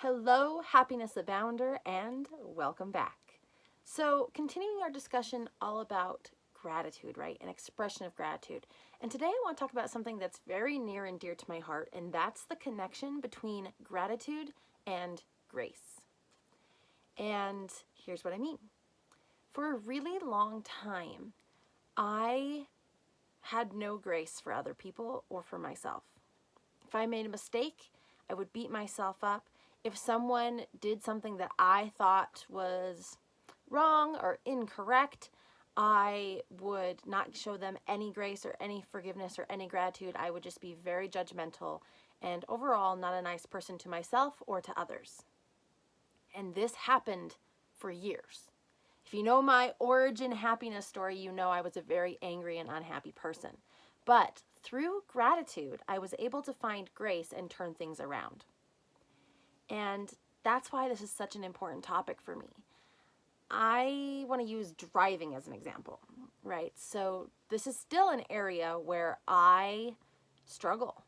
Hello, happiness abounder, and welcome back. So, continuing our discussion all about gratitude, right? An expression of gratitude. And today I want to talk about something that's very near and dear to my heart, and that's the connection between gratitude and grace. And here's what I mean. For a really long time, I had no grace for other people or for myself. If I made a mistake, I would beat myself up. If someone did something that I thought was wrong or incorrect, I would not show them any grace or any forgiveness or any gratitude. I would just be very judgmental and overall not a nice person to myself or to others. And this happened for years. If you know my origin happiness story, you know I was a very angry and unhappy person. But through gratitude, I was able to find grace and turn things around. And that's why this is such an important topic for me. I want to use driving as an example, right? So this is still an area where I struggle.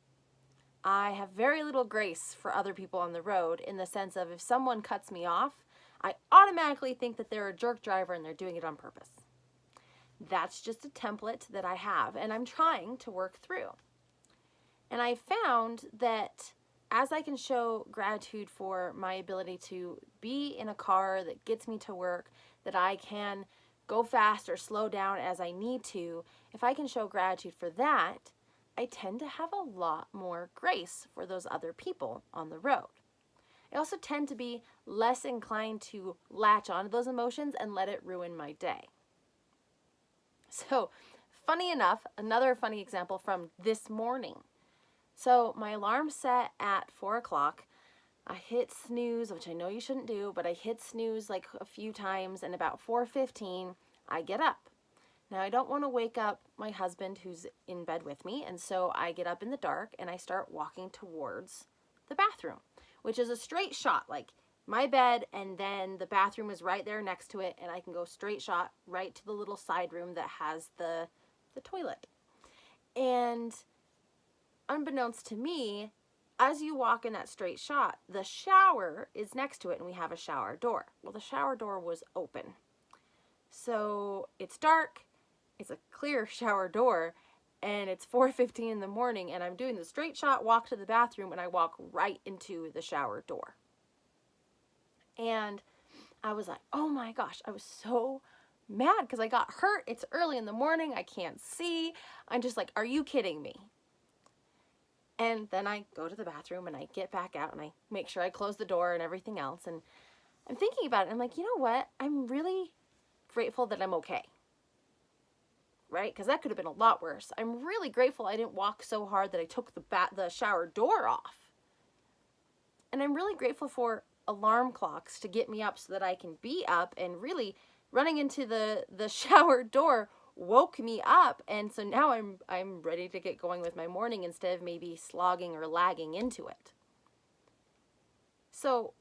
I have very little grace for other people on the road in the sense of if someone cuts me off, I automatically think that they're a jerk driver and they're doing it on purpose. That's just a template that I have and I'm trying to work through. And I found that as I can show gratitude for my ability to be in a car that gets me to work, that I can go fast or slow down as I need to, if I can show gratitude for that, I tend to have a lot more grace for those other people on the road. I also tend to be less inclined to latch onto those emotions and let it ruin my day. So, funny enough, another funny example from this morning. So, my alarm set at 4 o'clock. I hit snooze, which I know you shouldn't do, but I hit snooze like a few times, and about 4:15, I get up. Now, I don't want to wake up my husband who's in bed with me, and so I get up in the dark and I start walking towards the bathroom, which is a straight shot, like my bed, and then the bathroom is right there next to it, and I can go straight shot right to the little side room that has the toilet. And unbeknownst to me, as you walk in that straight shot, the shower is next to it, and we have a shower door. Well, the shower door was open. So it's dark, it's a clear shower door, and it's 4:15 in the morning, and I'm doing the straight shot walk to the bathroom, and I walk right into the shower door. And I was like, oh my gosh, I was so mad because I got hurt. It's early in the morning, I can't see. I'm just like, are you kidding me? And then I go to the bathroom and I get back out and I make sure I close the door and everything else. And I'm thinking about it. I'm like, you know what? I'm really grateful that I'm okay. Right? Because that could have been a lot worse. I'm really grateful I didn't walk so hard that I took the shower door off. And I'm really grateful for alarm clocks to get me up so that I can be up, and really running into the shower door woke me up, and so now I'm ready to get going with my morning instead of maybe slogging or lagging into it. So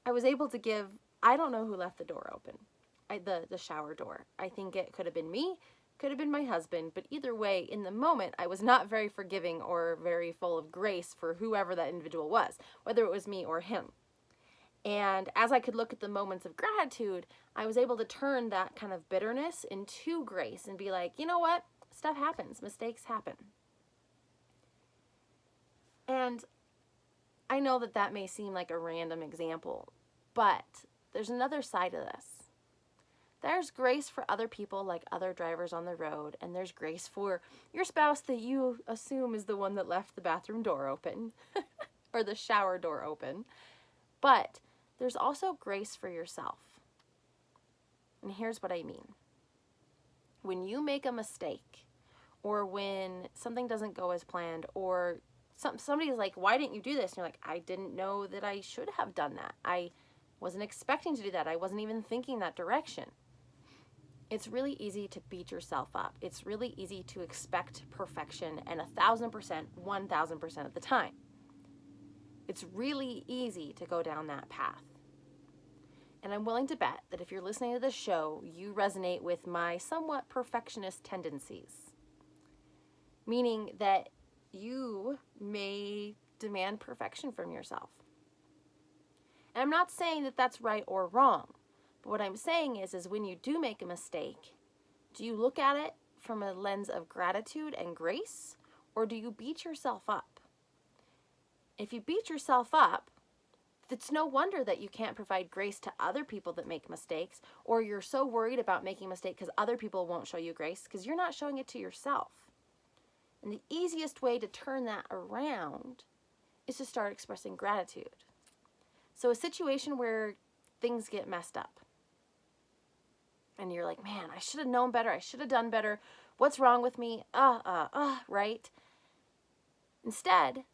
I was able to give, I don't know who left the door open, the shower door. I think it could have been me, could have been my husband, but either way, in the moment, I was not very forgiving or very full of grace for whoever that individual was, whether it was me or him. And as I could look at the moments of gratitude, I was able to turn that kind of bitterness into grace and be like, you know what? Stuff happens. Mistakes happen. And I know that that may seem like a random example, but there's another side of this. There's grace for other people, like other drivers on the road, and there's grace for your spouse that you assume is the one that left the bathroom door open or the shower door open. But there's also grace for yourself. And here's what I mean. When you make a mistake, or when something doesn't go as planned, or somebody's like, why didn't you do this? And you're like, I didn't know that I should have done that. I wasn't expecting to do that. I wasn't even thinking that direction. It's really easy to beat yourself up. It's really easy to expect perfection and 1,000%, 1,000% of the time. It's really easy to go down that path. And I'm willing to bet that if you're listening to this show, you resonate with my somewhat perfectionist tendencies. Meaning that you may demand perfection from yourself. And I'm not saying that that's right or wrong. But what I'm saying is when you do make a mistake, do you look at it from a lens of gratitude and grace, or do you beat yourself up? If you beat yourself up, it's no wonder that you can't provide grace to other people that make mistakes, or you're so worried about making a mistake because other people won't show you grace because you're not showing it to yourself. And the easiest way to turn that around is to start expressing gratitude. So a situation where things get messed up and you're like, man, I should have known better. I should have done better. What's wrong with me? Right? Instead,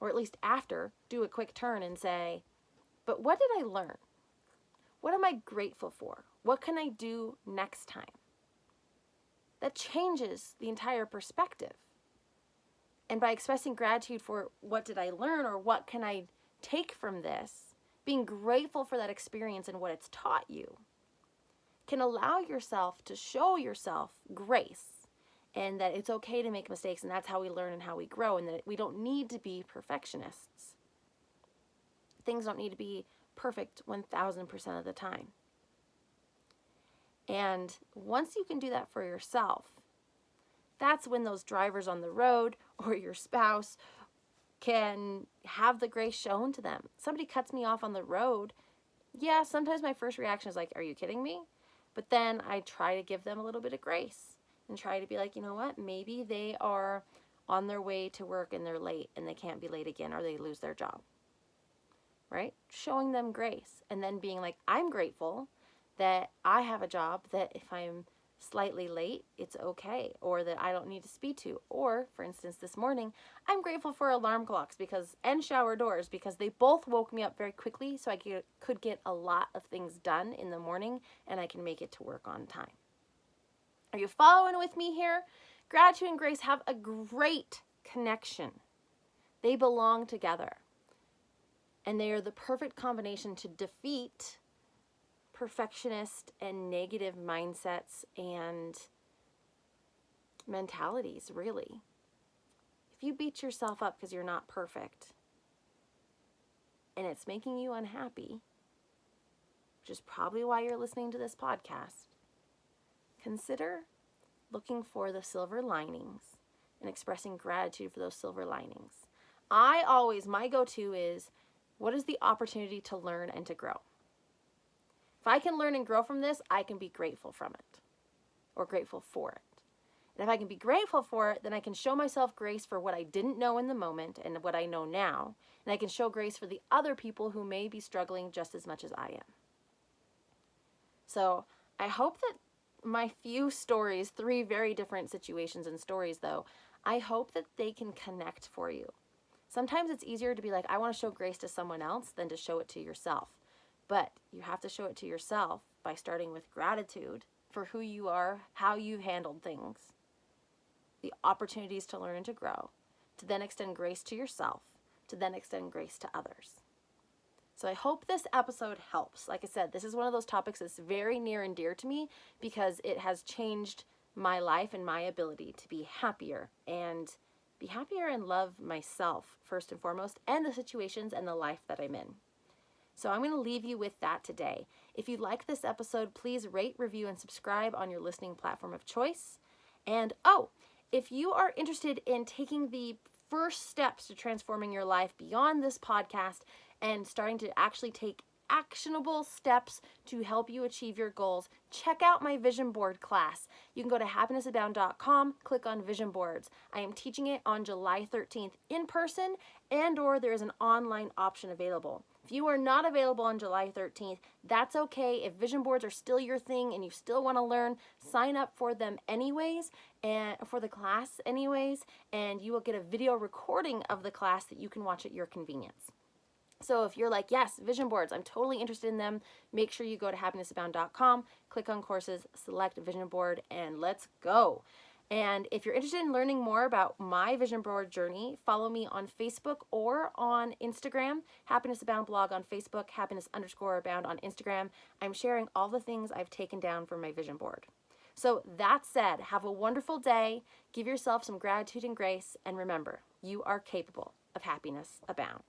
or at least after, do a quick turn and say, but what did I learn? What am I grateful for? What can I do next time? That changes the entire perspective. And by expressing gratitude for what did I learn or what can I take from this, being grateful for that experience and what it's taught you, can allow yourself to show yourself grace and that it's okay to make mistakes, and that's how we learn and how we grow, and that we don't need to be perfectionists. Things don't need to be perfect 1000% of the time. And once you can do that for yourself, that's when those drivers on the road or your spouse can have the grace shown to them. Somebody cuts me off on the road. Yeah, sometimes my first reaction is like, are you kidding me? But then I try to give them a little bit of grace and try to be like, you know what? Maybe they are on their way to work and they're late and they can't be late again, or they lose their job. Right? Showing them grace and then being like, I'm grateful that I have a job that if I'm slightly late, it's okay, or that I don't need to speed to. Or, for instance, this morning, I'm grateful for alarm clocks and shower doors because they both woke me up very quickly so I could get a lot of things done in the morning and I can make it to work on time. Are you following with me here? Gratitude and grace have a great connection. They belong together. And they are the perfect combination to defeat perfectionist and negative mindsets and mentalities, really. If you beat yourself up because you're not perfect and it's making you unhappy, which is probably why you're listening to this podcast, consider looking for the silver linings and expressing gratitude for those silver linings. My go-to is, what is the opportunity to learn and to grow? If I can learn and grow from this, I can be grateful from it or grateful for it. And if I can be grateful for it, then I can show myself grace for what I didn't know in the moment and what I know now. And I can show grace for the other people who may be struggling just as much as I am. So I hope that my few stories, 3 very different situations and stories though, I hope that they can connect for you. Sometimes it's easier to be like, I want to show grace to someone else than to show it to yourself. But you have to show it to yourself by starting with gratitude for who you are, how you've handled things, the opportunities to learn and to grow, to then extend grace to yourself, to then extend grace to others. So I hope this episode helps. Like I said, this is one of those topics that's very near and dear to me because it has changed my life and my ability to be happier and love myself first and foremost, and the situations and the life that I'm in. So I'm going to leave you with that today. If you like this episode, please rate, review, and subscribe on your listening platform of choice. And if you are interested in taking the first steps to transforming your life beyond this podcast and starting to actually take actionable steps to help you achieve your goals, check out my vision board class. You can go to happinessabound.com, click on vision boards. I am teaching it on July 13th in person, or there is an online option available. If you are not available on July 13th, that's okay. If vision boards are still your thing and you still want to learn, sign up for them anyways, and for the class anyways, and you will get a video recording of the class that you can watch at your convenience. So if you're like, yes, vision boards, I'm totally interested in them, make sure you go to happinessabound.com, click on courses, select vision board, and let's go. And if you're interested in learning more about my vision board journey, follow me on Facebook or on Instagram, Happiness Abound blog on Facebook, happiness_abound on Instagram. I'm sharing all the things I've taken down from my vision board. So that said, have a wonderful day, give yourself some gratitude and grace, and remember, you are capable of happiness abound.